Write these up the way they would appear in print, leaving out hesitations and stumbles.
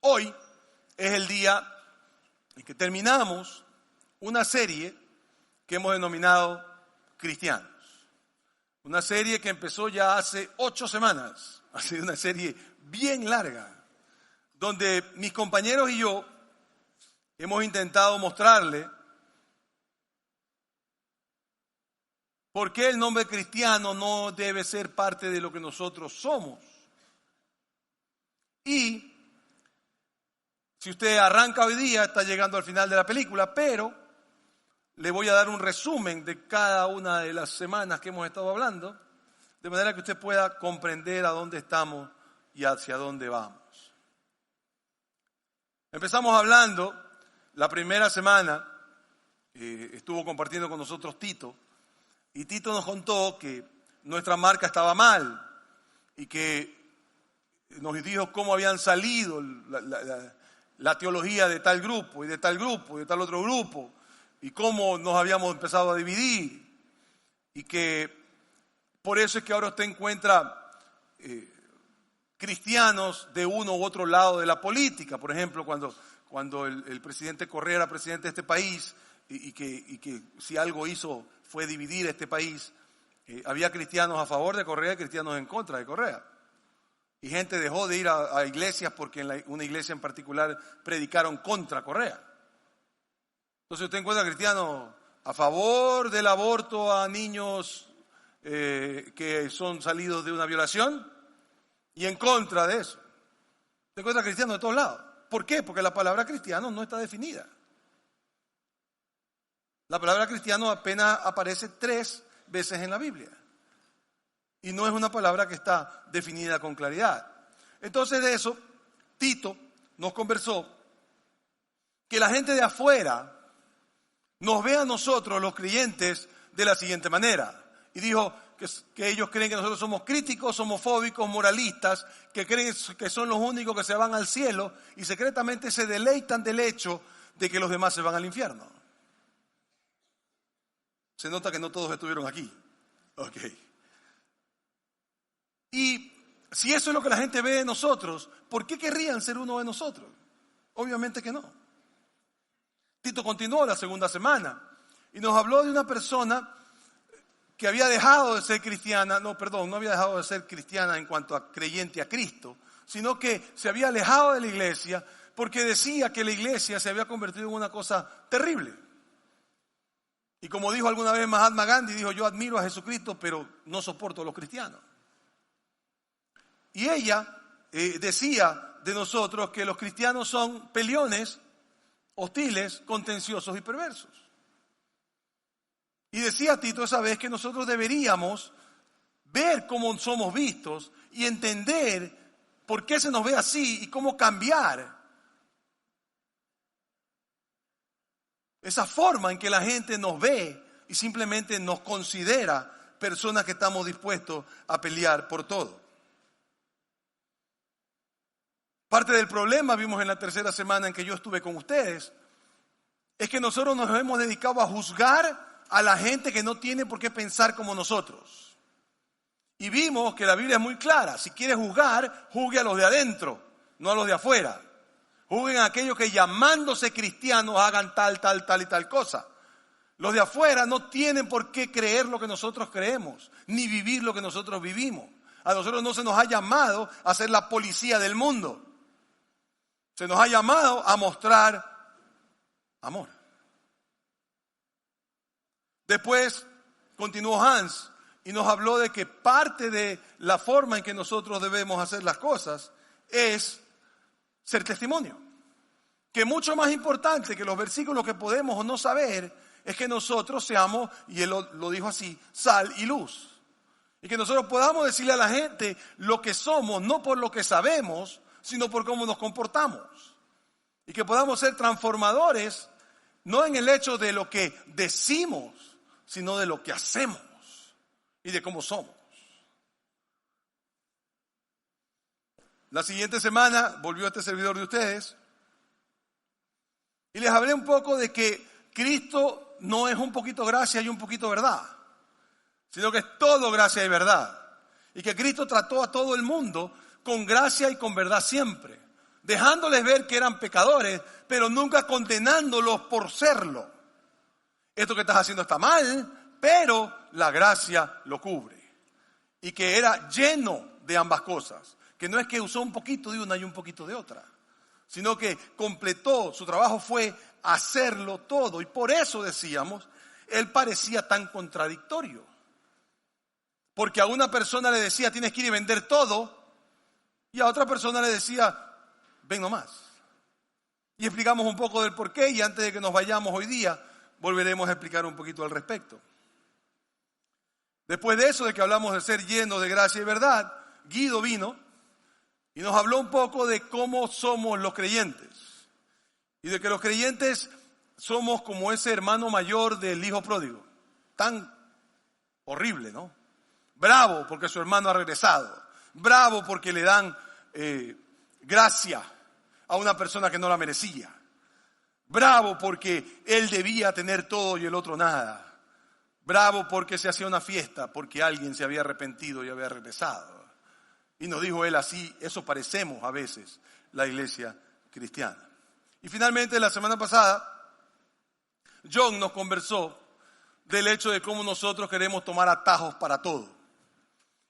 Hoy es el día en que terminamos una serie que hemos denominado Cristianos. Una serie que empezó ya hace 8 semanas. Ha sido una serie bien larga, donde mis compañeros y yo hemos intentado mostrarle por qué el nombre cristiano no debe ser parte de lo que nosotros somos. Y si usted arranca hoy día, está llegando al final de la película, pero le voy a dar un resumen de cada una de las semanas que hemos estado hablando, de manera que usted pueda comprender a dónde estamos y hacia dónde vamos. Empezamos hablando, la primera semana estuvo compartiendo con nosotros Tito, y Tito nos contó que nuestra marca estaba mal y que nos dijo cómo habían salido la teología de tal grupo y de tal grupo y de tal otro grupo, y cómo nos habíamos empezado a dividir, y que por eso es que ahora usted encuentra cristianos de uno u otro lado de la política. Por ejemplo, cuando el presidente Correa era presidente de este país y que si algo hizo fue dividir este país, había cristianos a favor de Correa y cristianos en contra de Correa. Y gente dejó de ir a iglesias porque en una iglesia en particular predicaron contra Correa. Entonces usted encuentra cristianos a favor del aborto a niños que son salidos de una violación y en contra de eso. Usted encuentra cristianos de todos lados. ¿Por qué? Porque la palabra cristiano no está definida. La palabra cristiano apenas aparece 3 veces en la Biblia. Y no es una palabra que está definida con claridad. Entonces de eso, Tito nos conversó que la gente de afuera nos ve a nosotros, los creyentes, de la siguiente manera. Y dijo que ellos creen que nosotros somos críticos, homofóbicos, moralistas, que creen que son los únicos que se van al cielo y secretamente se deleitan del hecho de que los demás se van al infierno. Se nota que no todos estuvieron aquí. Ok. Y si eso es lo que la gente ve de nosotros, ¿por qué querrían ser uno de nosotros? Obviamente que no. Tito continuó la segunda semana y nos habló de una persona que había dejado de ser cristiana, no había dejado de ser cristiana en cuanto a creyente a Cristo, sino que se había alejado de la iglesia porque decía que la iglesia se había convertido en una cosa terrible. Y como dijo alguna vez Mahatma Gandhi, dijo: yo admiro a Jesucristo, pero no soporto a los cristianos. Y ella decía de nosotros que los cristianos son peleones, hostiles, contenciosos y perversos. Y decía Tito esa vez que nosotros deberíamos ver cómo somos vistos y entender por qué se nos ve así y cómo cambiar esa forma en que la gente nos ve y simplemente nos considera personas que estamos dispuestos a pelear por todo. Parte del problema, vimos en la tercera semana en que yo estuve con ustedes, es que nosotros nos hemos dedicado a juzgar a la gente que no tiene por qué pensar como nosotros. Y vimos que la Biblia es muy clara: si quiere juzgar, juzgue a los de adentro, no a los de afuera. Juzguen a aquellos que llamándose cristianos hagan tal y tal cosa. Los de afuera no tienen por qué creer lo que nosotros creemos, ni vivir lo que nosotros vivimos. A nosotros no se nos ha llamado a ser la policía del mundo. Se nos ha llamado a mostrar amor. Después continuó Hans y nos habló de que parte de la forma en que nosotros debemos hacer las cosas es ser testimonio. Que mucho más importante que los versículos que podemos o no saber es que nosotros seamos, y él lo dijo así, sal y luz. Y que nosotros podamos decirle a la gente lo que somos, no por lo que sabemos, sino por cómo nos comportamos. Y que podamos ser transformadores, no en el hecho de lo que decimos, sino de lo que hacemos y de cómo somos. La siguiente semana volvió este servidor de ustedes y les hablé un poco de que Cristo no es un poquito gracia y un poquito verdad, sino que es todo gracia y verdad. Y que Cristo trató a todo el mundo con gracia y con verdad siempre. dejándoles ver que eran pecadores, pero nunca condenándolos por serlo. Esto que estás haciendo está mal, pero la gracia lo cubre. Y que era lleno de ambas cosas, que no es que usó un poquito de una y un poquito de otra, sino que completó, su trabajo fue hacerlo todo. Y por eso decíamos, él parecía tan contradictorio. Porque a una persona le decía, tienes que ir y vender todo, y a otra persona le decía, ven nomás. Y explicamos un poco del porqué, y antes de que nos vayamos hoy día, volveremos a explicar un poquito al respecto. Después de eso, de que hablamos de ser llenos de gracia y verdad, Guido vino y nos habló un poco de cómo somos los creyentes. Y de que los creyentes somos como ese hermano mayor del hijo pródigo. Tan horrible, ¿no? Bravo porque su hermano ha regresado. Bravo porque le dan gracia a una persona que no la merecía. Bravo porque él debía tener todo y el otro nada. Bravo porque se hacía una fiesta, porque alguien se había arrepentido y había regresado. Y nos dijo él así, eso parecemos a veces la iglesia cristiana. Y finalmente la semana pasada, John nos conversó del hecho de cómo nosotros queremos tomar atajos para todo.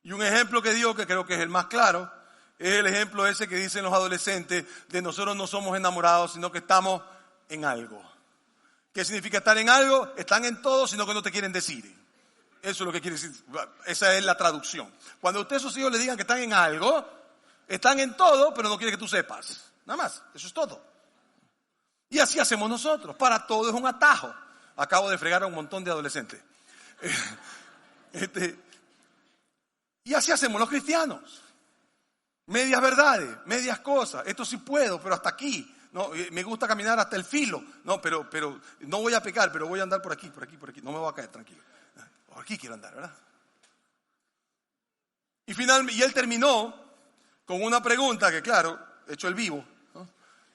Y un ejemplo que dio, que creo que es el más claro, es el ejemplo ese que dicen los adolescentes de nosotros no somos enamorados, sino que estamos en algo. ¿Qué significa estar en algo? Están en todo, sino que no te quieren decir. Eso es lo que quiere decir. Esa es la traducción. Cuando usted a sus hijos le digan que están en algo, están en todo, pero no quiere que tú sepas. Nada más, eso es todo. Y así hacemos nosotros. Para todo es un atajo. Acabo de fregar a un montón de adolescentes. Y así hacemos los cristianos. Medias verdades, medias cosas. Esto sí puedo, pero hasta aquí. No, me gusta caminar hasta el filo. No, pero no voy a pecar, pero voy a andar por aquí. No me voy a caer, tranquilo. Por aquí quiero andar, ¿verdad? Y él terminó con una pregunta que, claro, echó el vivo, ¿no?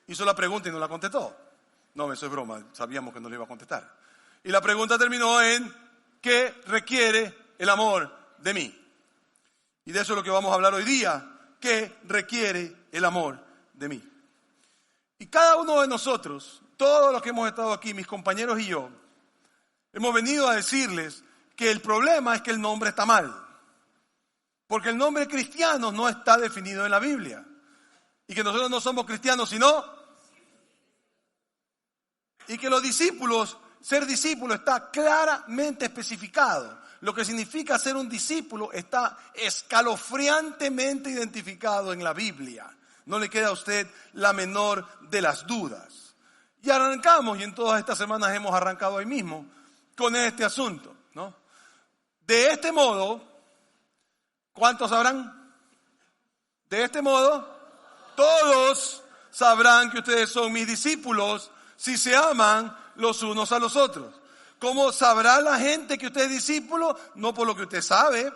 Hizo la pregunta y no la contestó. No, eso es broma, sabíamos que no le iba a contestar. Y la pregunta terminó en, ¿qué requiere el amor de mí? Y de eso es lo que vamos a hablar hoy día. ¿Qué requiere el amor de mí? Y cada uno de nosotros, todos los que hemos estado aquí, mis compañeros y yo, hemos venido a decirles que el problema es que el nombre está mal. Porque el nombre cristiano no está definido en la Biblia. Y que nosotros no somos cristianos, sino... Y que los discípulos, ser discípulo está claramente especificado. Lo que significa ser un discípulo está escalofriantemente identificado en la Biblia. No le queda a usted la menor de las dudas. Y arrancamos, y en todas estas semanas hemos arrancado hoy mismo, con este asunto, ¿no? De este modo, ¿cuántos sabrán? De este modo, todos sabrán que ustedes son mis discípulos si se aman los unos a los otros. ¿Cómo sabrá la gente que usted es discípulo? No por lo que usted sabe,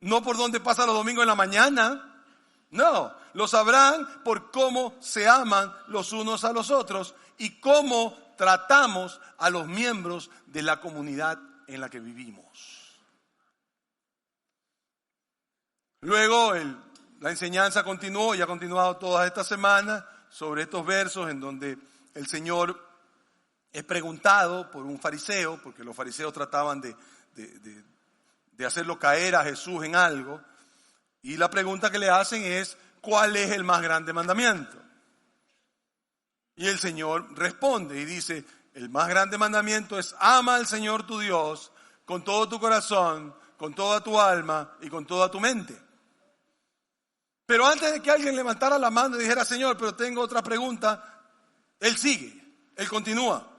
no por dónde pasa los domingos en la mañana. No, lo sabrán por cómo se aman los unos a los otros y cómo tratamos a los miembros de la comunidad en la que vivimos. Luego la enseñanza continuó y ha continuado todas estas semanas sobre estos versos en donde el Señor es preguntado por un fariseo, porque los fariseos trataban de hacerlo caer a Jesús en algo, y la pregunta que le hacen es, ¿cuál es el más grande mandamiento? Y el Señor responde y dice, el más grande mandamiento es ama al Señor tu Dios con todo tu corazón, con toda tu alma y con toda tu mente. Pero antes de que alguien levantara la mano y dijera, Señor, pero tengo otra pregunta, Él sigue, Él continúa.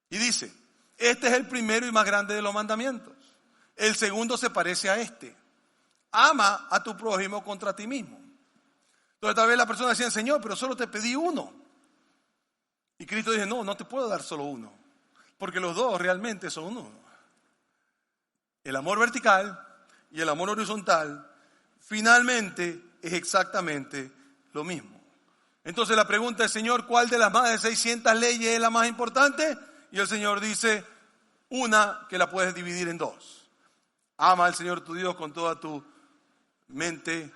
Y dice, este es el primero y más grande de los mandamientos. El segundo se parece a este. Ama a tu prójimo contra ti mismo. Entonces tal vez la persona decía, Señor, pero solo te pedí uno. Y Cristo dice, no te puedo dar solo uno. Porque los dos realmente son uno. El amor vertical y el amor horizontal finalmente es exactamente lo mismo. Entonces la pregunta es, Señor, ¿cuál de las más de 600 leyes es la más importante? Y el Señor dice, una que la puedes dividir en dos. Ama al Señor tu Dios con toda tu mente,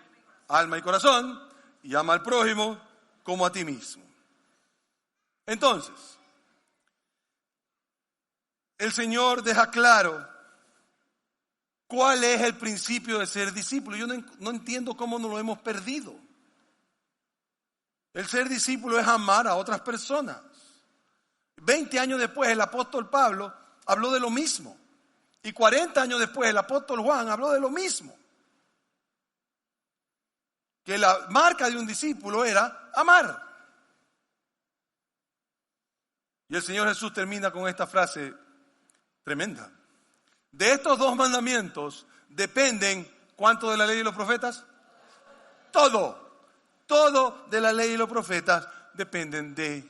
alma y corazón. y ama al prójimo como a ti mismo. Entonces, el Señor deja claro cuál es el principio de ser discípulo. Yo no entiendo cómo nos lo hemos perdido. El ser discípulo es amar a otras personas. 20 años después el apóstol Pablo habló de lo mismo. Y 40 años después el apóstol Juan habló de lo mismo. Que la marca de un discípulo era amar. Y el Señor Jesús termina con esta frase tremenda. De estos dos mandamientos dependen, ¿cuánto de la ley y los profetas? Todo. Todo de la ley y los profetas dependen de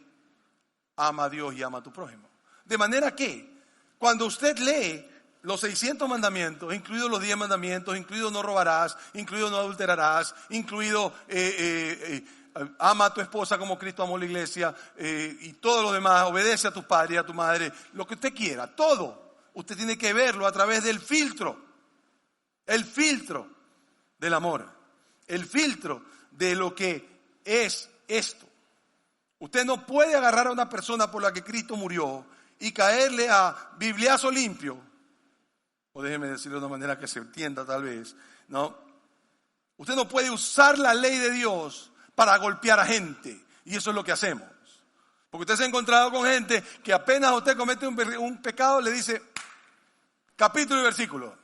ama a Dios y ama a tu prójimo. De manera que cuando usted lee los 600 mandamientos, incluidos los 10 mandamientos, incluido no robarás, incluido no adulterarás, incluido ama a tu esposa como Cristo amó la iglesia y todo lo demás, obedece a tu padre y a tu madre, lo que usted quiera, todo. Usted tiene que verlo a través del filtro, el filtro del amor, el filtro de lo que es esto. Usted no puede agarrar a una persona por la que Cristo murió y caerle a bibliazo limpio, o déjeme decirlo de una manera que se entienda tal vez, ¿no? Usted no puede usar la ley de Dios para golpear a gente, y eso es lo que hacemos. Porque usted se ha encontrado con gente que apenas usted comete un pecado, le dice capítulo y versículo.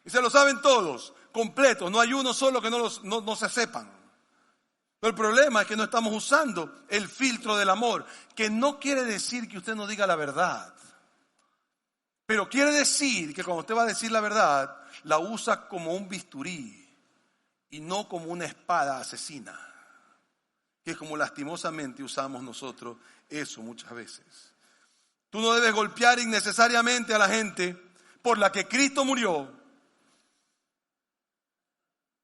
Y se lo saben todos, completos. No hay uno solo que no se sepan. Pero el problema es que no estamos usando el filtro del amor, que no quiere decir que usted no diga la verdad. Pero quiere decir que cuando usted va a decir la verdad, la usa como un bisturí y no como una espada asesina. Que es como lastimosamente usamos nosotros eso muchas veces. Tú no debes golpear innecesariamente a la gente por la que Cristo murió,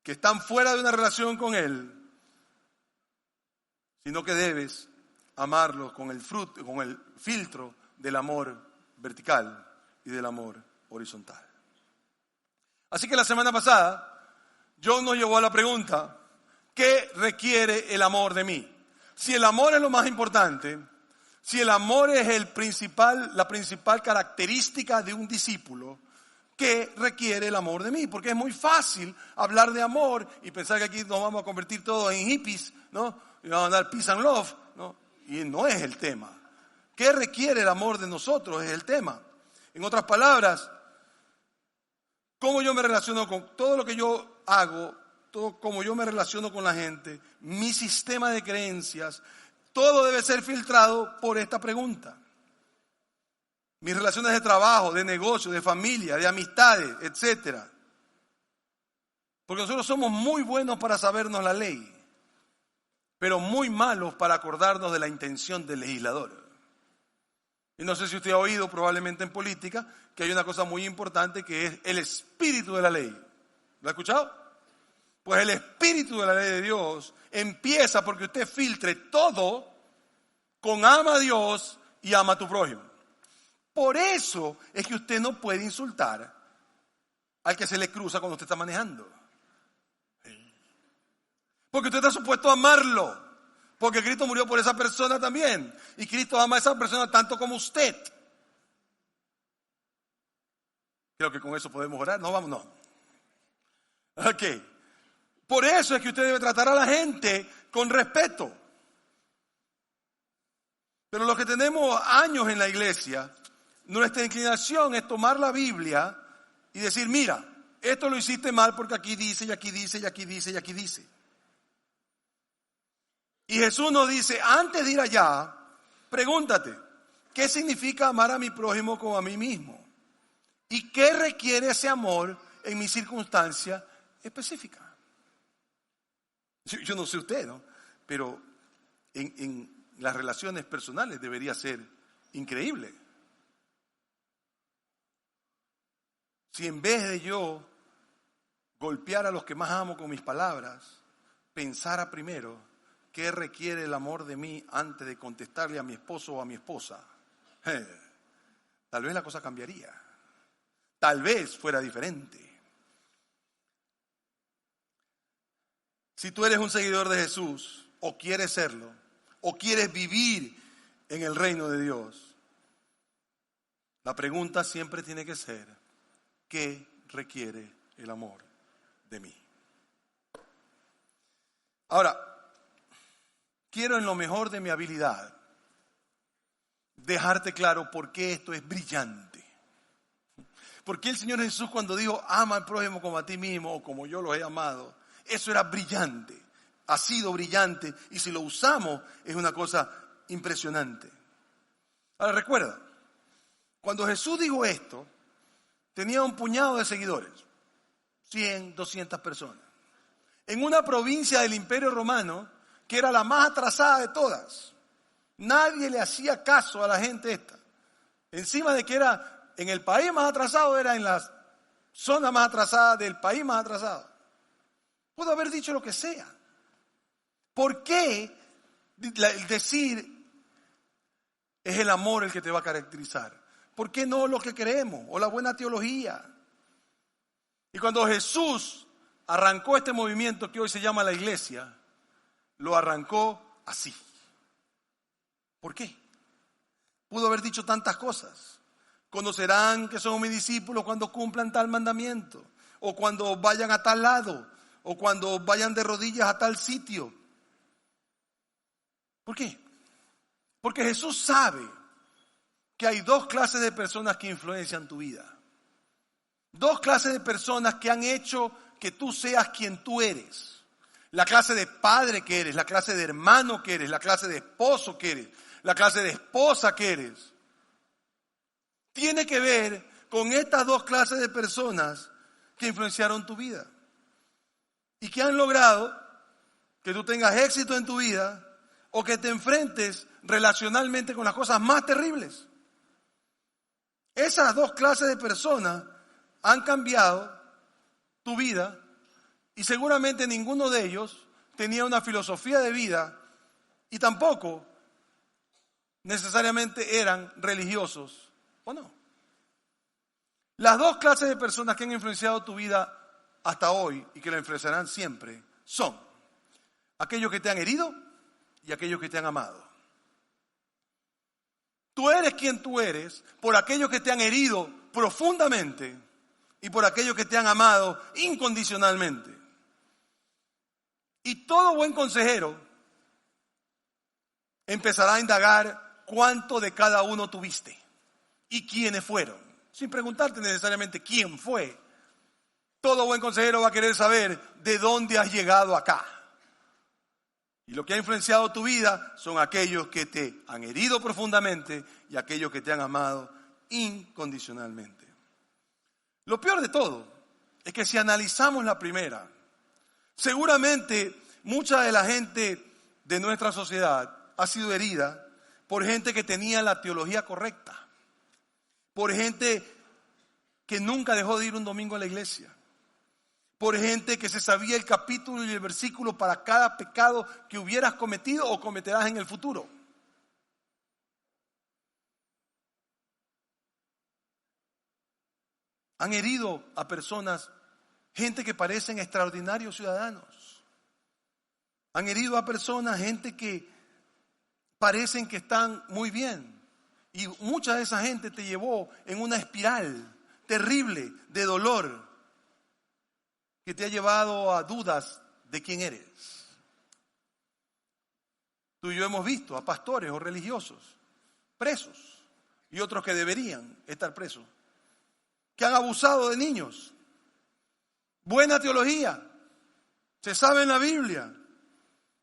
que están fuera de una relación con Él, sino que debes amarlos con el fruto, con el filtro del amor vertical y del amor horizontal. Así que la semana pasada, John nos llevó a la pregunta: ¿qué requiere el amor de mí? Si el amor es lo más importante, si el amor es la principal característica de un discípulo, ¿qué requiere el amor de mí? Porque es muy fácil hablar de amor y pensar que aquí nos vamos a convertir todos en hippies, ¿no? Y vamos a dar peace and love, ¿no? Y no es el tema. ¿Qué requiere el amor de nosotros? Es el tema. En otras palabras, cómo yo me relaciono con todo lo que yo hago, todo cómo yo me relaciono con la gente, mi sistema de creencias, todo debe ser filtrado por esta pregunta. Mis relaciones de trabajo, de negocio, de familia, de amistades, etcétera. Porque nosotros somos muy buenos para sabernos la ley, pero muy malos para acordarnos de la intención del legislador. Y no sé si usted ha oído, probablemente en política, que hay una cosa muy importante que es el espíritu de la ley. ¿Lo ha escuchado? Pues el espíritu de la ley de Dios empieza porque usted filtre todo con ama a Dios y ama a tu prójimo. Por eso es que usted no puede insultar al que se le cruza cuando usted está manejando. Porque usted está supuesto a amarlo. Porque Cristo murió por esa persona también. Y Cristo ama a esa persona tanto como usted. Creo que con eso podemos orar. No, vamos, no. Ok. Por eso es que usted debe tratar a la gente con respeto. Pero los que tenemos años en la iglesia, nuestra inclinación es tomar la Biblia y decir, mira, esto lo hiciste mal porque aquí dice, y aquí dice, y aquí dice, y aquí dice. Y Jesús nos dice, antes de ir allá, pregúntate, ¿qué significa amar a mi prójimo como a mí mismo? ¿Y qué requiere ese amor en mi circunstancia específica? Yo no sé usted, ¿no? Pero en las relaciones personales debería ser increíble. Si en vez de yo golpear a los que más amo con mis palabras, pensara primero qué requiere el amor de mí antes de contestarle a mi esposo o a mi esposa, tal vez la cosa cambiaría. Tal vez fuera diferente. Si tú eres un seguidor de Jesús, o quieres serlo, o quieres vivir en el reino de Dios, la pregunta siempre tiene que ser, ¿qué requiere el amor de mí? Ahora, quiero en lo mejor de mi habilidad dejarte claro por qué esto es brillante. Porque el Señor Jesús, cuando dijo ama al prójimo como a ti mismo o como yo los he amado, eso era brillante, ha sido brillante, y si lo usamos es una cosa impresionante. Ahora recuerda, cuando Jesús dijo esto, tenía un puñado de seguidores, 100, 200 personas, en una provincia del Imperio Romano que era la más atrasada de todas. Nadie le hacía caso a la gente esta. Encima de que era en el país más atrasado, era en la zona más atrasada del país más atrasado. Pudo haber dicho lo que sea. ¿Por qué el decir es el amor el que te va a caracterizar? ¿Por qué no lo que creemos o la buena teología? Y cuando Jesús arrancó este movimiento que hoy se llama la iglesia, lo arrancó así. ¿Por qué? Pudo haber dicho tantas cosas. Conocerán que son mis discípulos cuando cumplan tal mandamiento, o cuando vayan a tal lado, o cuando vayan de rodillas a tal sitio. ¿Por qué? Porque Jesús sabe que hay dos clases de personas que influencian tu vida. Dos clases de personas que han hecho que tú seas quien tú eres. La clase de padre que eres, la clase de hermano que eres, la clase de esposo que eres, la clase de esposa que eres. Tiene que ver con estas dos clases de personas que influenciaron tu vida y que han logrado que tú tengas éxito en tu vida o que te enfrentes relacionalmente con las cosas más terribles. Esas dos clases de personas han cambiado tu vida y seguramente ninguno de ellos tenía una filosofía de vida y tampoco necesariamente eran religiosos o no. Las dos clases de personas que han influenciado tu vida hasta hoy y que la influenciarán siempre son aquellos que te han herido y aquellos que te han amado. Tú eres quien tú eres por aquellos que te han herido profundamente y por aquellos que te han amado incondicionalmente. Y todo buen consejero empezará a indagar cuánto de cada uno tuviste y quiénes fueron, sin preguntarte necesariamente quién fue. Todo buen consejero va a querer saber de dónde has llegado acá. Y lo que ha influenciado tu vida son aquellos que te han herido profundamente y aquellos que te han amado incondicionalmente. Lo peor de todo es que si analizamos la primera, seguramente mucha de la gente de nuestra sociedad ha sido herida por gente que tenía la teología correcta, por gente que nunca dejó de ir un domingo a la iglesia, por gente que se sabía el capítulo y el versículo para cada pecado que hubieras cometido o cometerás en el futuro. Han herido a personas, gente que parecen extraordinarios ciudadanos. Han herido a personas, gente que parecen que están muy bien. Y mucha de esa gente te llevó en una espiral terrible de dolor que te ha llevado a dudas de quién eres. Tú y yo hemos visto a pastores o religiosos presos y otros que deberían estar presos, que han abusado de niños. Buena teología, se sabe en la Biblia,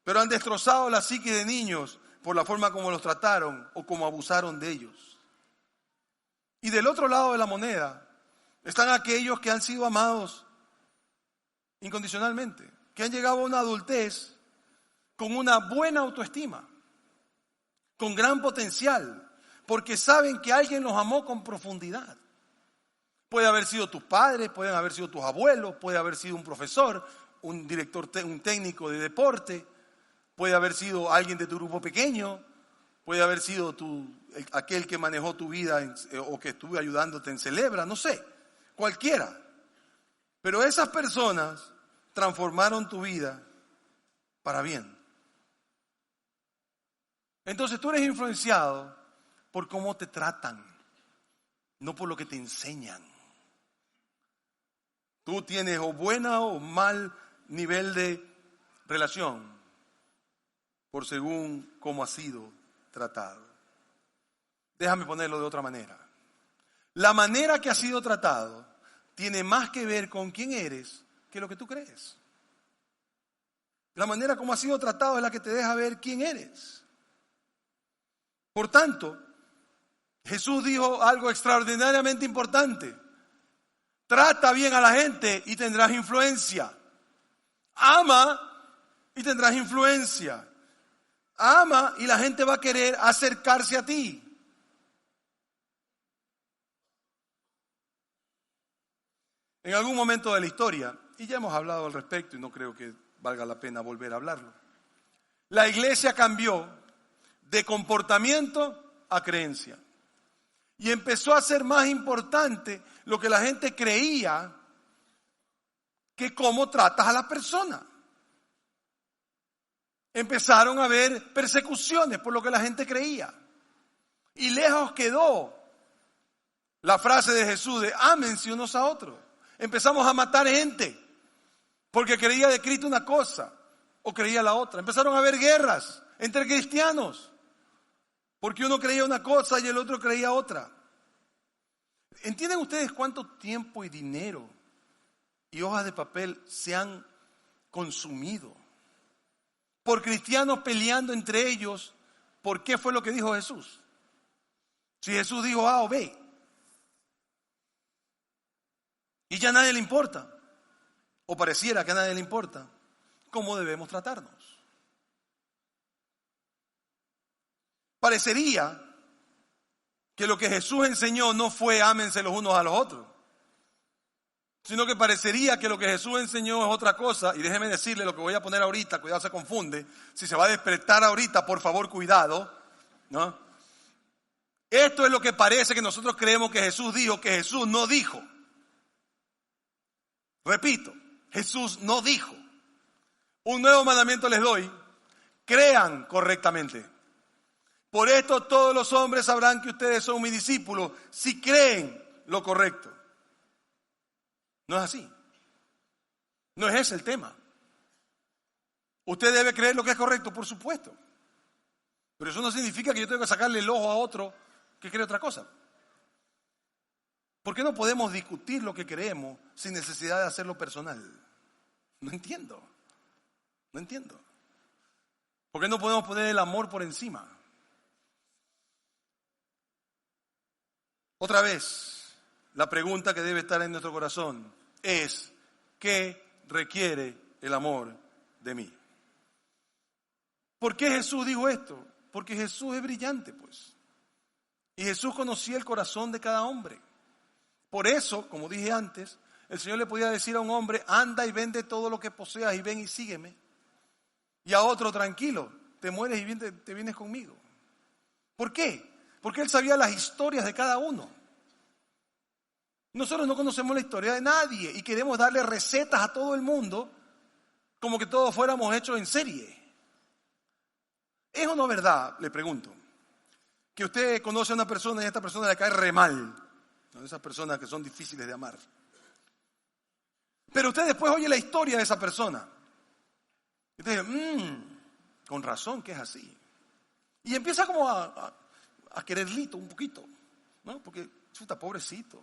pero han destrozado la psique de niños por la forma como los trataron o como abusaron de ellos. Y del otro lado de la moneda están aquellos que han sido amados incondicionalmente, que han llegado a una adultez con una buena autoestima, con gran potencial, porque saben que alguien los amó con profundidad. Puede haber sido tus padres, pueden haber sido tus abuelos, puede haber sido un profesor, un director, un técnico de deporte, puede haber sido alguien de tu grupo pequeño, puede haber sido aquel que manejó tu vida o que estuvo ayudándote en Celebra, no sé, cualquiera. Pero esas personas transformaron tu vida para bien. Entonces tú eres influenciado por cómo te tratan, no por lo que te enseñan. Tú tienes o buena o mal nivel de relación por según cómo has sido tratado. Déjame ponerlo de otra manera. La manera que has sido tratado tiene más que ver con quién eres que lo que tú crees. La manera como has sido tratado es la que te deja ver quién eres. Por tanto, Jesús dijo algo extraordinariamente importante. Trata bien a la gente y tendrás influencia. Ama y tendrás influencia. Ama y la gente va a querer acercarse a ti. En algún momento de la historia, y ya hemos hablado al respecto y no creo que valga la pena volver a hablarlo, la iglesia cambió de comportamiento a creencia. Y empezó a ser más importante lo que la gente creía que cómo tratas a la persona. Empezaron a haber persecuciones por lo que la gente creía. Y lejos quedó la frase de Jesús de ámense unos a otros. Empezamos a matar gente porque creía de Cristo una cosa o creía la otra. Empezaron a haber guerras entre cristianos porque uno creía una cosa y el otro creía otra. ¿Entienden ustedes cuánto tiempo y dinero y hojas de papel se han consumido por cristianos peleando entre ellos? ¿Por qué fue lo que dijo Jesús? Si Jesús dijo A o B y ya a nadie le importa, o pareciera que a nadie le importa, ¿cómo debemos tratarnos? Parecería que lo que Jesús enseñó no fue ámense los unos a los otros, sino que parecería que lo que Jesús enseñó es otra cosa. Y déjeme decirle lo que voy a poner ahorita, cuidado, se confunde. Si se va a despertar ahorita, por favor, cuidado, ¿no? Esto es lo que parece que nosotros creemos que Jesús dijo, que Jesús no dijo. Repito, Jesús no dijo. Un nuevo mandamiento les doy: crean correctamente. Por esto todos los hombres sabrán que ustedes son mis discípulos si creen lo correcto. No es así. No es ese el tema. Usted debe creer lo que es correcto, por supuesto. Pero eso no significa que yo tengo que sacarle el ojo a otro que cree otra cosa. ¿Por qué no podemos discutir lo que creemos sin necesidad de hacerlo personal? No entiendo. No entiendo. ¿Por qué no podemos poner el amor por encima? Otra vez, la pregunta que debe estar en nuestro corazón es: ¿qué requiere el amor de mí? ¿Por qué Jesús dijo esto? Porque Jesús es brillante, pues. Y Jesús conocía el corazón de cada hombre. Por eso, como dije antes, el Señor le podía decir a un hombre: anda y vende todo lo que poseas y ven y sígueme. Y a otro: tranquilo, te mueres y te vienes conmigo. ¿Por qué? Porque Él sabía las historias de cada uno. Nosotros no conocemos la historia de nadie y queremos darle recetas a todo el mundo como que todos fuéramos hechos en serie. ¿Es o no verdad, le pregunto, que usted conoce a una persona y a esta persona le cae re mal? ¿No? Esas personas que son difíciles de amar. Pero usted después oye la historia de esa persona. Y usted dice, con razón que es así. Y empieza como a quererlito un poquito, ¿no? Porque, chuta, pobrecito,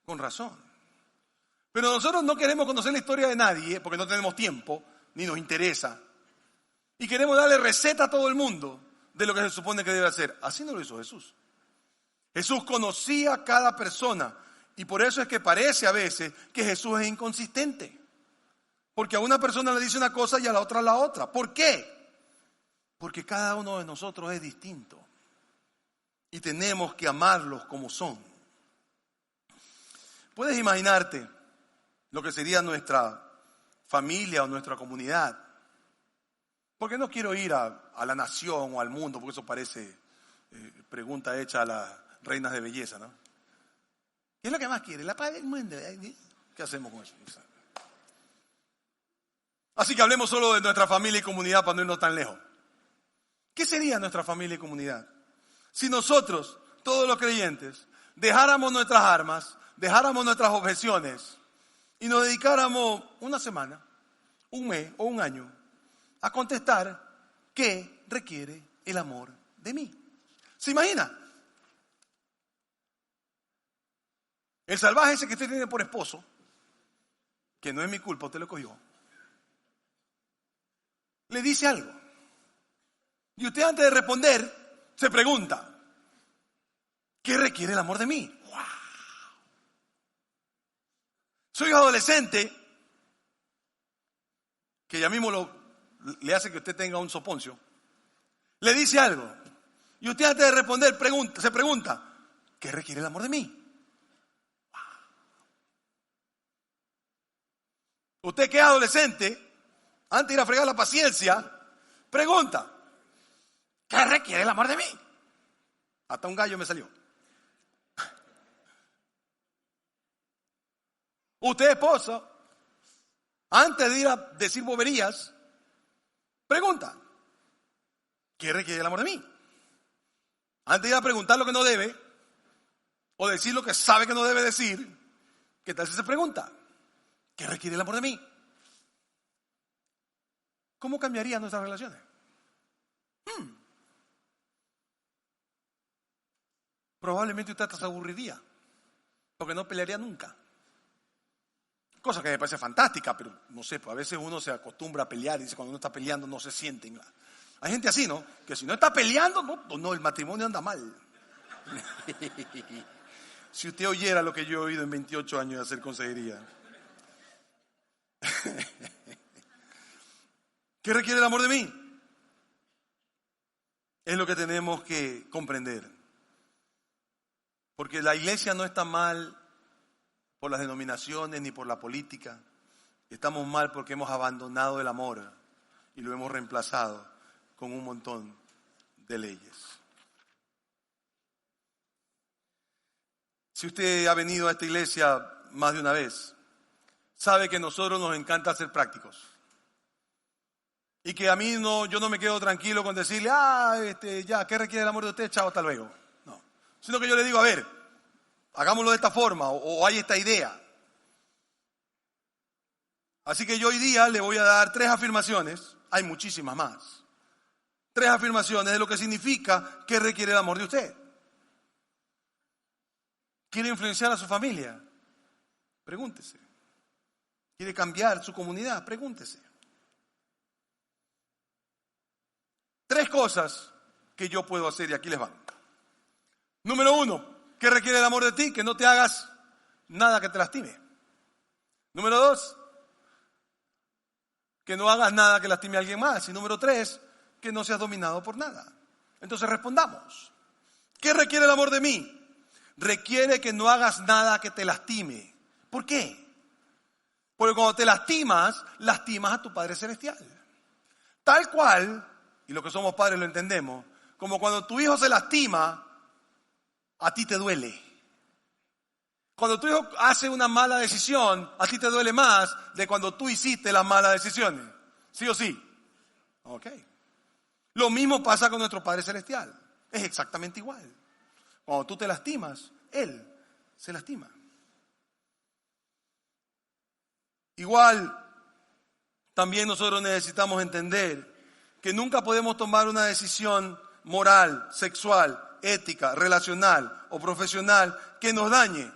con razón. Pero nosotros no queremos conocer la historia de nadie porque no tenemos tiempo, ni nos interesa. Y queremos darle receta a todo el mundo de lo que se supone que debe hacer. Así no lo hizo Jesús. Jesús conocía a cada persona y por eso es que parece a veces que Jesús es inconsistente. Porque a una persona le dice una cosa y a la otra la otra. ¿Por qué? Porque cada uno de nosotros es distinto y tenemos que amarlos como son. Puedes imaginarte lo que sería nuestra familia o nuestra comunidad. Porque no quiero ir a la nación o al mundo, porque eso parece pregunta hecha a las reinas de belleza, ¿no? ¿Qué es lo que más quiere? La paz del mundo. ¿Qué hacemos con eso? Así que hablemos solo de nuestra familia y comunidad para no irnos tan lejos. ¿Qué sería nuestra familia y comunidad? Si nosotros, todos los creyentes, dejáramos nuestras armas, dejáramos nuestras objeciones y nos dedicáramos una semana, un mes o un año a contestar qué requiere el amor de mí. ¿Se imagina? El salvaje ese que usted tiene por esposo, que no es mi culpa, usted lo cogió, le dice algo. Y usted antes de responder se pregunta, ¿qué requiere el amor de mí? ¡Wow! Soy adolescente, que ya mismo le hace que usted tenga un soponcio. Le dice algo. Y usted antes de responder se pregunta, ¿qué requiere el amor de mí? ¡Wow! Usted que es adolescente, antes de ir a fregar la paciencia, pregunta, ¿qué requiere el amor de mí? Hasta un gallo me salió. Usted, esposo, antes de ir a decir boberías, pregunta, ¿qué requiere el amor de mí? Antes de ir a preguntar lo que no debe, o decir lo que sabe que no debe decir, ¿qué tal si se pregunta, ¿qué requiere el amor de mí? ¿Cómo cambiarían nuestras relaciones? Probablemente usted hasta se aburriría, porque no pelearía nunca. Cosa que me parece fantástica, pero no sé, pues a veces uno se acostumbra a pelear y dice cuando uno está peleando no se siente. Hay gente así, ¿no? Que si no está peleando, no, el matrimonio anda mal. Si usted oyera lo que yo he oído en 28 años de hacer consejería. ¿Qué requiere el amor de mí? Es lo que tenemos que comprender. Porque la iglesia no está mal por las denominaciones ni por la política. Estamos mal porque hemos abandonado el amor y lo hemos reemplazado con un montón de leyes. Si usted ha venido a esta iglesia más de una vez, sabe que a nosotros nos encanta ser prácticos. Y que a mí yo no me quedo tranquilo con decirle, ya, ¿qué requiere el amor de usted? Chao, hasta luego. No. Sino que yo le digo, a ver, hagámoslo de esta forma, o hay esta idea. Así que yo hoy día le voy a dar 3 afirmaciones, hay muchísimas más. 3 afirmaciones de lo que significa que requiere el amor de usted. ¿Quiere influenciar a su familia? Pregúntese. ¿Quiere cambiar su comunidad? Pregúntese. 3 cosas que yo puedo hacer y aquí les van. Número 1, ¿qué requiere el amor de ti? Que no te hagas nada que te lastime. Número 2, que no hagas nada que lastime a alguien más. Y número 3, que no seas dominado por nada. Entonces respondamos. ¿Qué requiere el amor de mí? Requiere que no hagas nada que te lastime. ¿Por qué? Porque cuando te lastimas a tu Padre Celestial. Tal cual, y los que somos padres lo entendemos, como cuando tu hijo se lastima, a ti te duele. Cuando tu hijo hace una mala decisión, a ti te duele más de cuando tú hiciste las malas decisiones. ¿Sí o sí? Ok. Lo mismo pasa con nuestro Padre Celestial. Es exactamente igual. Cuando tú te lastimas, Él se lastima. Igual, también nosotros necesitamos entender que nunca podemos tomar una decisión moral, sexual, ética, relacional o profesional que nos dañe.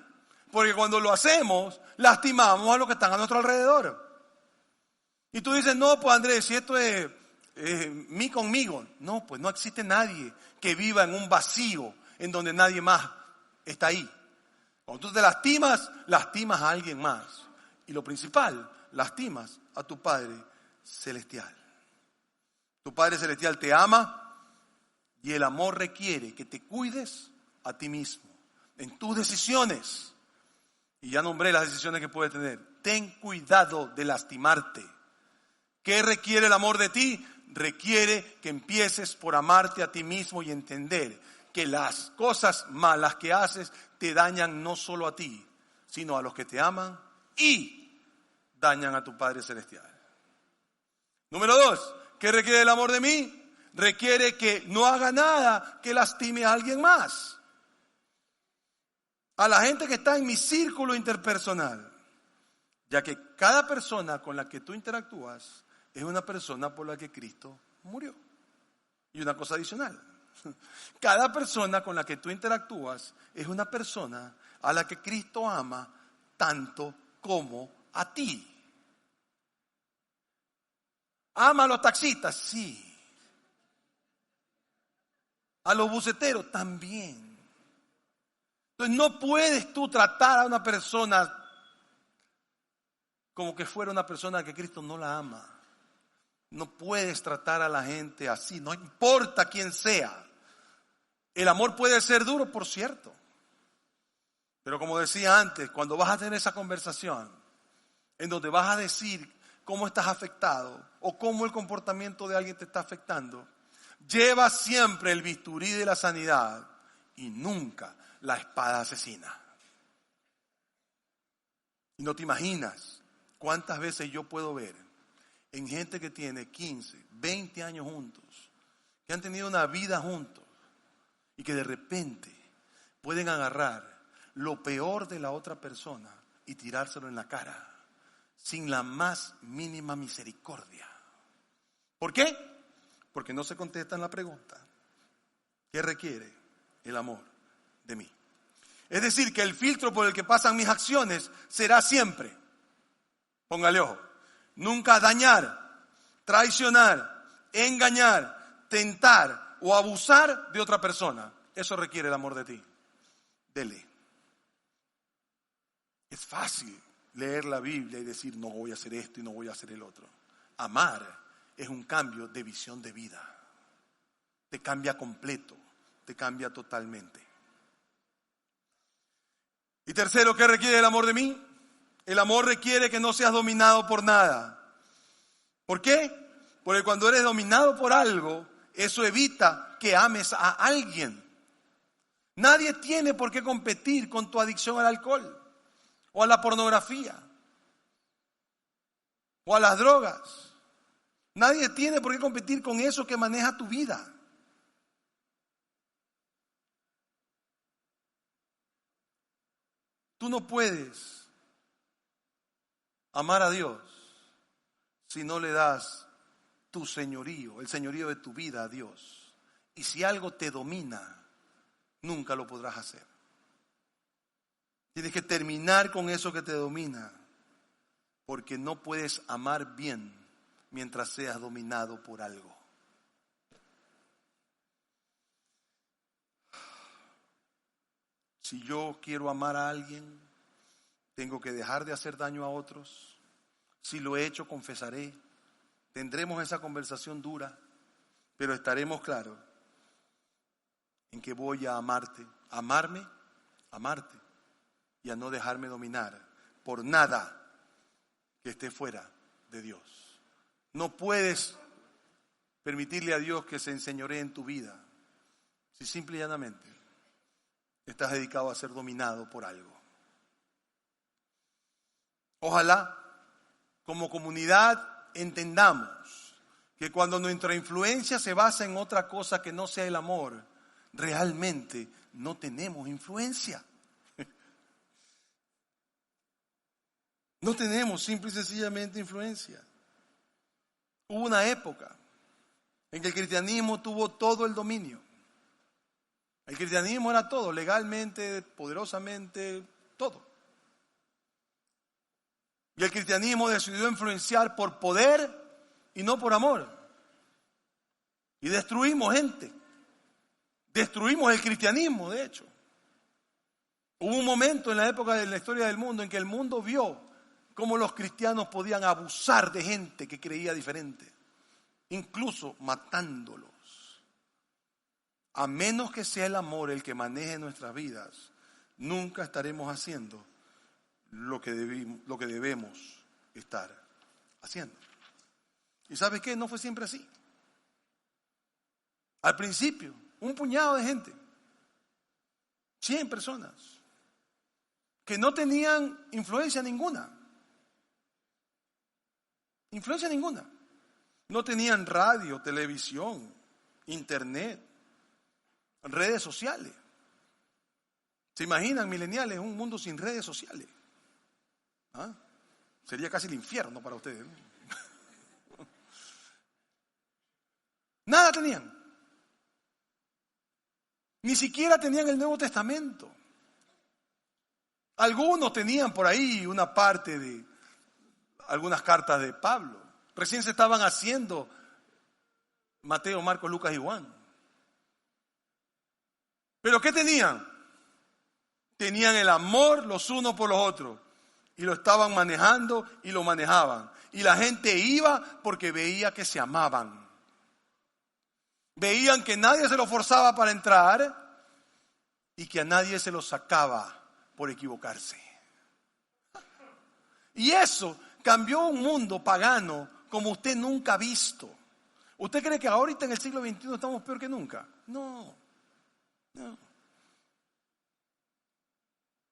Porque cuando lo hacemos, lastimamos a los que están a nuestro alrededor. Y tú dices, no, pues Andrés, si esto es mí conmigo. No, pues no existe nadie que viva en un vacío en donde nadie más está ahí. Cuando tú te lastimas a alguien más. Y lo principal, lastimas a tu Padre Celestial. Tu Padre Celestial te ama y el amor requiere que te cuides a ti mismo en tus decisiones. Y ya nombré las decisiones que puedes tener. Ten cuidado de lastimarte. ¿Qué requiere el amor de ti? Requiere que empieces por amarte a ti mismo y entender que las cosas malas que haces te dañan no solo a ti, sino a los que te aman y dañan a tu Padre Celestial. Número 2, ¿qué requiere el amor de mí? Requiere que no haga nada que lastime a alguien más. A la gente que está en mi círculo interpersonal. Ya que cada persona con la que tú interactúas es una persona por la que Cristo murió. Y una cosa adicional. Cada persona con la que tú interactúas es una persona a la que Cristo ama tanto como a ti. ¿Ama a los taxistas? Sí. A los buceteros también. Entonces no puedes tú tratar a una persona como que fuera una persona que Cristo no la ama. No puedes tratar a la gente así, no importa quién sea. El amor puede ser duro, por cierto. Pero como decía antes, cuando vas a tener esa conversación, en donde vas a decir cómo estás afectado o cómo el comportamiento de alguien te está afectando, lleva siempre el bisturí de la sanidad y nunca la espada asesina. Y no te imaginas cuántas veces yo puedo ver en gente que tiene 15, 20 años juntos, que han tenido una vida juntos y que de repente pueden agarrar lo peor de la otra persona y tirárselo en la cara sin la más mínima misericordia. ¿Por qué? Porque no se contestan la pregunta: ¿qué requiere el amor de mí? Es decir, que el filtro por el que pasan mis acciones será siempre, póngale ojo, nunca dañar, traicionar, engañar, tentar o abusar de otra persona. Eso requiere el amor de ti. Dele. Es fácil leer la Biblia y decir no voy a hacer esto y no voy a hacer el otro. Amar es un cambio de visión de vida. Te cambia completo, te cambia totalmente. Y tercero, ¿qué requiere el amor de mí? El amor requiere que no seas dominado por nada. ¿Por qué? Porque cuando eres dominado por algo, eso evita que ames a alguien. Nadie tiene por qué competir con tu adicción al alcohol, o a la pornografía, o a las drogas. Nadie tiene por qué competir con eso que maneja tu vida. Tú no puedes amar a Dios si no le das tu señorío, el señorío de tu vida a Dios. Y si algo te domina, nunca lo podrás hacer. Tienes que terminar con eso que te domina, porque no puedes amar bien mientras seas dominado por algo. Si yo quiero amar a alguien, tengo que dejar de hacer daño a otros. Si lo he hecho, confesaré. Tendremos esa conversación dura, pero estaremos claros en que voy a amarte, amarme, amarte y a no dejarme dominar por nada que esté fuera de Dios. No puedes permitirle a Dios que se enseñoree en tu vida si simple y llanamente estás dedicado a ser dominado por algo. Ojalá como comunidad entendamos que cuando nuestra influencia se basa en otra cosa que no sea el amor, realmente no tenemos influencia. No tenemos simple y sencillamente influencia. Hubo una época en que el cristianismo tuvo todo el dominio. El cristianismo era todo, legalmente, poderosamente, todo. Y el cristianismo decidió influenciar por poder y no por amor. Y destruimos gente. Destruimos el cristianismo, de hecho. Hubo un momento en la época de la historia del mundo en que el mundo vio cómo los cristianos podían abusar de gente que creía diferente, incluso matándolos. A menos que sea el amor el que maneje nuestras vidas, nunca estaremos haciendo lo que debemos estar haciendo. ¿Y sabes qué? No fue siempre así. Al principio, un puñado de gente, 100 personas, que no tenían influencia ninguna. Influencia ninguna. No tenían radio, televisión, internet, redes sociales. ¿Se imaginan, mileniales, un mundo sin redes sociales? ¿Ah? Sería casi el infierno para ustedes, ¿no? Nada tenían. Ni siquiera tenían el Nuevo Testamento. Algunos tenían por ahí una parte de algunas cartas de Pablo. Recién se estaban haciendo Mateo, Marcos, Lucas y Juan. ¿Pero qué tenían? Tenían el amor los unos por los otros. Y lo estaban manejando y lo manejaban. Y la gente iba porque veía que se amaban. Veían que nadie se lo forzaba para entrar y que a nadie se lo sacaba por equivocarse. Y eso cambió un mundo pagano como usted nunca ha visto. ¿Usted cree que ahorita en el siglo XXI estamos peor que nunca? No.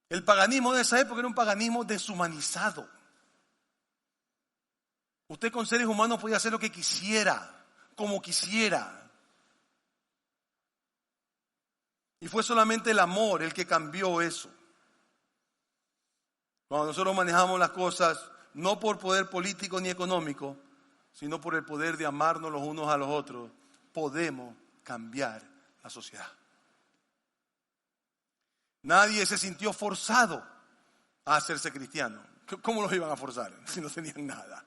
El paganismo de esa época era un paganismo deshumanizado. Usted con seres humanos podía hacer lo que quisiera, como quisiera. Y fue solamente el amor el que cambió eso. Cuando nosotros manejamos las cosas, no por poder político ni económico, sino por el poder de amarnos los unos a los otros, podemos cambiar la sociedad. Nadie se sintió forzado a hacerse cristiano. ¿Cómo los iban a forzar si no tenían nada?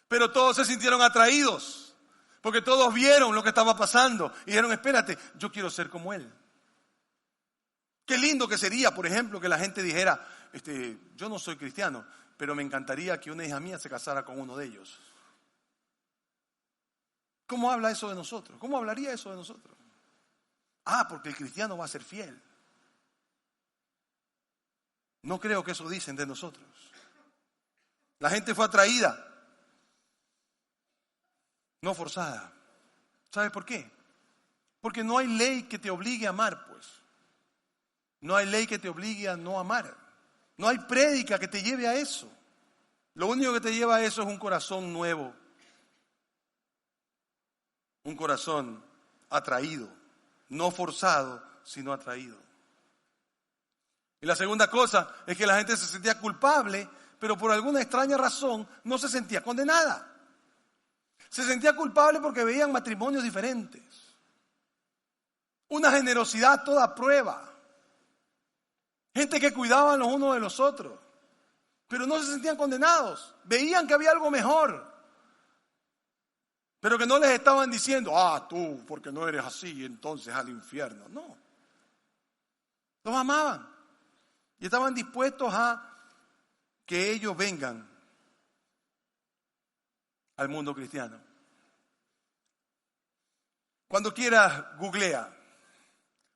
Pero todos se sintieron atraídos, porque todos vieron lo que estaba pasando y dijeron, espérate, yo quiero ser como él. Qué lindo que sería, por ejemplo, que la gente dijera, yo no soy cristiano, pero me encantaría que una hija mía se casara con uno de ellos. ¿Cómo habla eso de nosotros? ¿Cómo hablaría eso de nosotros? Porque el cristiano va a ser fiel. No creo que eso dicen de nosotros. La gente fue atraída, no forzada. ¿Sabe por qué? Porque no hay ley que te obligue a amar, pues. No hay ley que te obligue a no amar. No hay prédica que te lleve a eso. Lo único que te lleva a eso es un corazón nuevo. Un corazón atraído. No forzado, sino atraído. Y la segunda cosa es que la gente se sentía culpable, pero por alguna extraña razón no se sentía condenada. Se sentía culpable porque veían matrimonios diferentes. Una generosidad a toda prueba. Gente que cuidaban los unos de los otros, pero no se sentían condenados. Veían que había algo mejor, pero que no les estaban diciendo, tú, porque no eres así, entonces al infierno. No. Los amaban y estaban dispuestos a que ellos vengan al mundo cristiano. Cuando quieras, googlea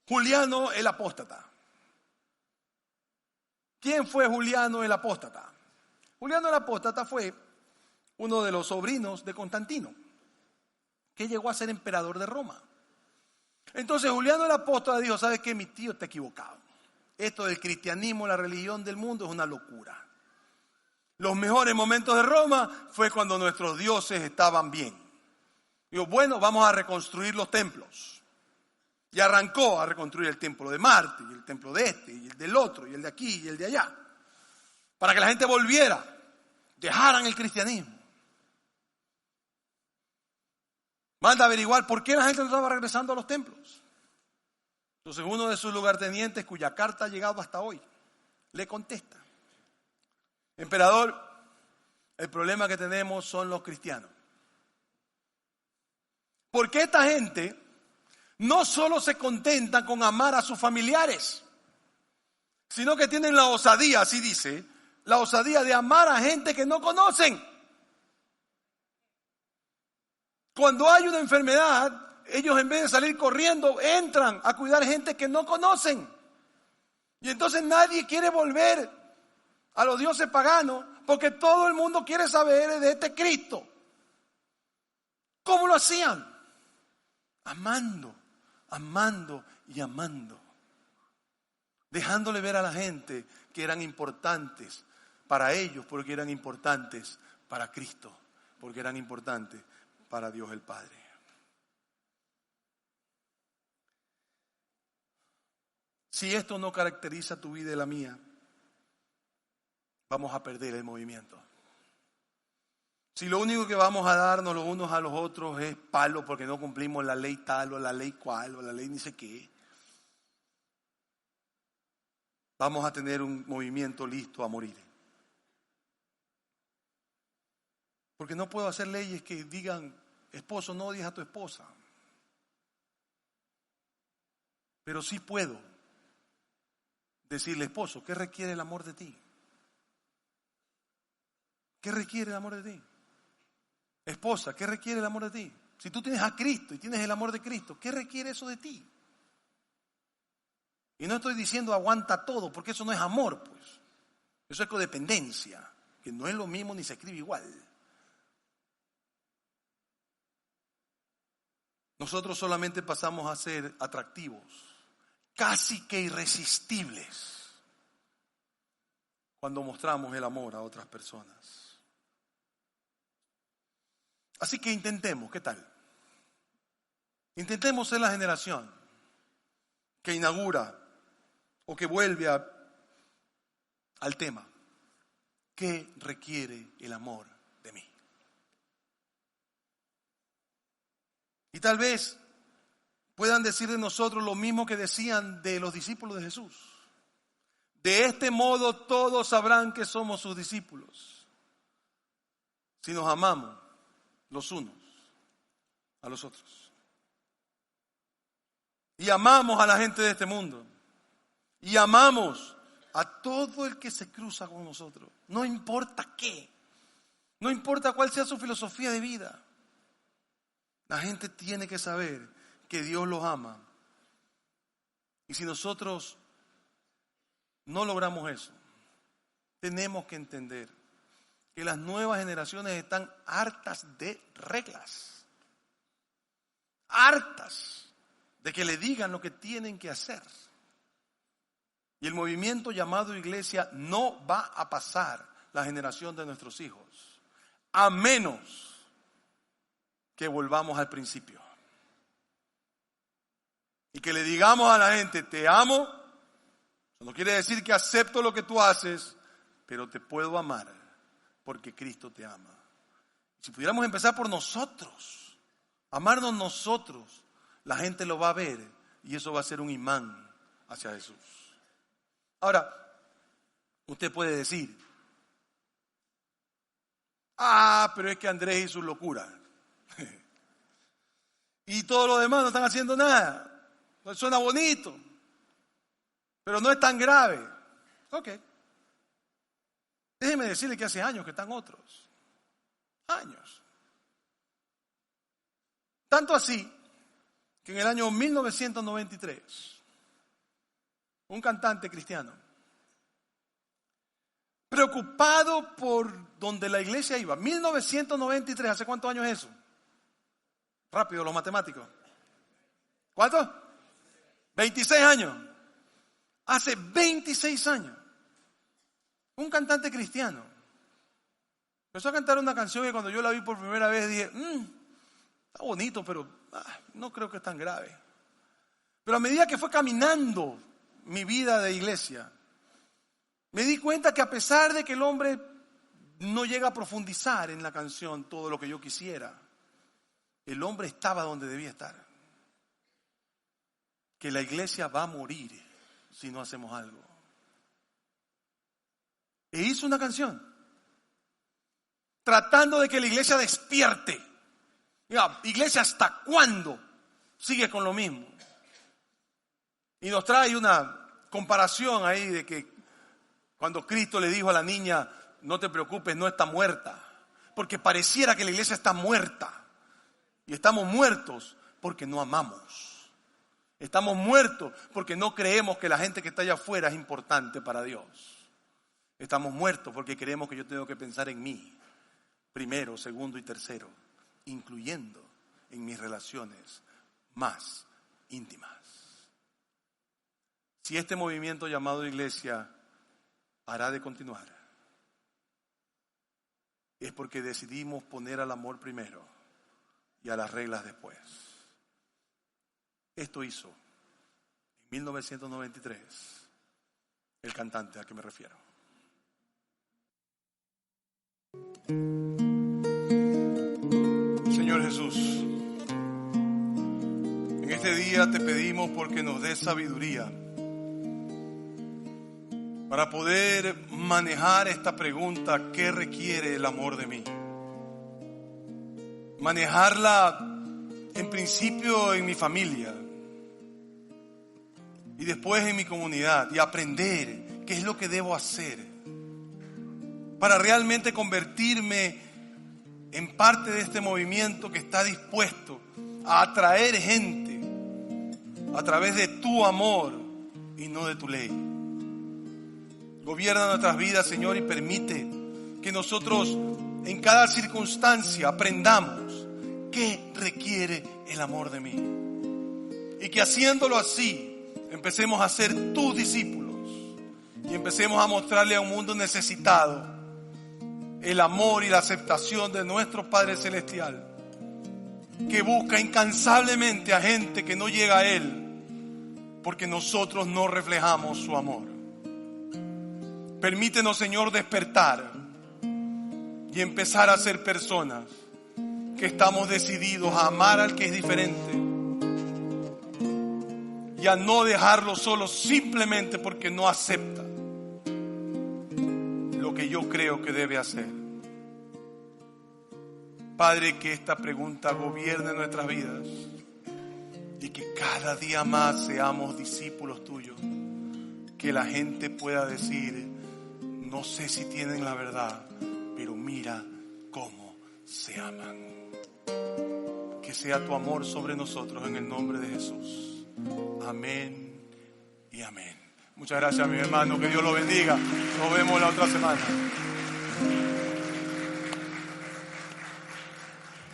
Juliano el Apóstata. ¿Quién fue Juliano el Apóstata? Juliano el Apóstata fue uno de los sobrinos de Constantino, que llegó a ser emperador de Roma. Entonces Juliano el Apóstata dijo, ¿sabes qué? Mi tío está equivocado. Esto del cristianismo, la religión del mundo es una locura. Los mejores momentos de Roma fue cuando nuestros dioses estaban bien. Dijo, bueno, vamos a reconstruir los templos. Y arrancó a reconstruir el templo de Marte, y el templo de y el del otro, y el de aquí, y el de allá. Para que la gente volviera, dejaran el cristianismo. Manda a averiguar por qué la gente no estaba regresando a los templos. Entonces uno de sus lugartenientes, cuya carta ha llegado hasta hoy, le contesta. Emperador, el problema que tenemos son los cristianos. Porque esta gente no solo se contentan con amar a sus familiares, sino que tienen la osadía, así dice, la osadía de amar a gente que no conocen. Cuando hay una enfermedad, ellos en vez de salir corriendo, entran a cuidar gente que no conocen. Y entonces nadie quiere volver a los dioses paganos, porque todo el mundo quiere saber de este Cristo. ¿Cómo lo hacían? Amando y amando. Dejándole ver a la gente que eran importantes para ellos, porque eran importantes para Cristo, porque eran importantes para Dios el Padre. Si esto no caracteriza tu vida y la mía, vamos a perder el movimiento. Si lo único que vamos a darnos los unos a los otros es palo porque no cumplimos la ley tal o la ley cual o la ley ni sé qué, vamos a tener un movimiento listo a morir. Porque no puedo hacer leyes que digan, esposo, no odies a tu esposa. Pero sí puedo decirle, esposo, ¿qué requiere el amor de ti? ¿Qué requiere el amor de ti? Esposa, ¿qué requiere el amor de ti? Si tú tienes a Cristo y tienes el amor de Cristo, ¿qué requiere eso de ti? Y no estoy diciendo aguanta todo, porque eso no es amor, pues. Eso es codependencia, que no es lo mismo ni se escribe igual. Nosotros solamente pasamos a ser atractivos, casi que irresistibles, cuando mostramos el amor a otras personas. Así que intentemos, ¿qué tal? Intentemos ser la generación que inaugura o que vuelve al tema. ¿Qué requiere el amor de mí? Y tal vez puedan decir de nosotros lo mismo que decían de los discípulos de Jesús. De este modo todos sabrán que somos sus discípulos, si nos amamos los unos a los otros. Y amamos a la gente de este mundo. Y amamos a todo el que se cruza con nosotros. No importa qué. No importa cuál sea su filosofía de vida. La gente tiene que saber que Dios los ama. Y si nosotros no logramos eso, tenemos que entender que las nuevas generaciones están hartas de reglas. Hartas de que le digan lo que tienen que hacer. Y el movimiento llamado iglesia no va a pasar la generación de nuestros hijos, a menos que volvamos al principio. Y que le digamos a la gente, te amo, eso no quiere decir que acepto lo que tú haces, pero te puedo amar porque Cristo te ama. Si pudiéramos empezar por nosotros, amarnos nosotros, la gente lo va a ver y eso va a ser un imán hacia Jesús. Ahora, usted puede decir, pero es que Andrés hizo locura. Y todos los demás no están haciendo nada. Pues suena bonito, pero no es tan grave. Ok. Déjeme decirle que hace años que están otros. Años. Tanto así que en el año 1993, un cantante cristiano, preocupado por donde la iglesia iba, 1993, ¿hace cuántos años es eso? Rápido, los matemáticos. ¿Cuánto? 26 años. Hace 26 años. Un cantante cristiano empezó a cantar una canción que cuando yo la vi por primera vez dije, está bonito, pero no creo que es tan grave. Pero a medida que fue caminando mi vida de iglesia, me di cuenta que a pesar de que el hombre no llega a profundizar en la canción todo lo que yo quisiera, el hombre estaba donde debía estar. Que la iglesia va a morir si no hacemos algo. E hizo una canción tratando de que la iglesia despierte. Mira, iglesia, ¿hasta cuándo sigue con lo mismo? Y nos trae una comparación ahí de que cuando Cristo le dijo a la niña, no te preocupes, no está muerta. Porque pareciera que la iglesia está muerta. Y estamos muertos porque no amamos. Estamos muertos porque no creemos que la gente que está allá afuera es importante para Dios. Estamos muertos porque creemos que yo tengo que pensar en mí, primero, segundo y tercero, incluyendo en mis relaciones más íntimas. Si este movimiento llamado iglesia hará de continuar, es porque decidimos poner al amor primero y a las reglas después. Esto hizo en 1993 el cantante al que me refiero. Señor Jesús, en este día te pedimos porque nos des sabiduría para poder manejar esta pregunta: ¿qué requiere el amor de mí? Manejarla en principio en mi familia y después en mi comunidad, y aprender qué es lo que debo hacer para realmente convertirme en parte de este movimiento que está dispuesto a atraer gente a través de tu amor y no de tu ley. Gobierna nuestras vidas, Señor, y permite que nosotros en cada circunstancia aprendamos qué requiere el amor de mí. Y que haciéndolo así, empecemos a ser tus discípulos y empecemos a mostrarle a un mundo necesitado el amor y la aceptación de nuestro Padre Celestial, que busca incansablemente a gente que no llega a Él porque nosotros no reflejamos su amor. Permítenos, Señor, despertar y empezar a ser personas que estamos decididos a amar al que es diferente y a no dejarlo solo simplemente porque no acepta lo que yo creo que debe hacer. Padre, que esta pregunta gobierne nuestras vidas y que cada día más seamos discípulos tuyos, que la gente pueda decir: no sé si tienen la verdad, pero mira cómo se aman. Que sea tu amor sobre nosotros en el nombre de Jesús. Amén y amén. Muchas gracias, mi hermano. Que Dios lo bendiga. Nos vemos la otra semana.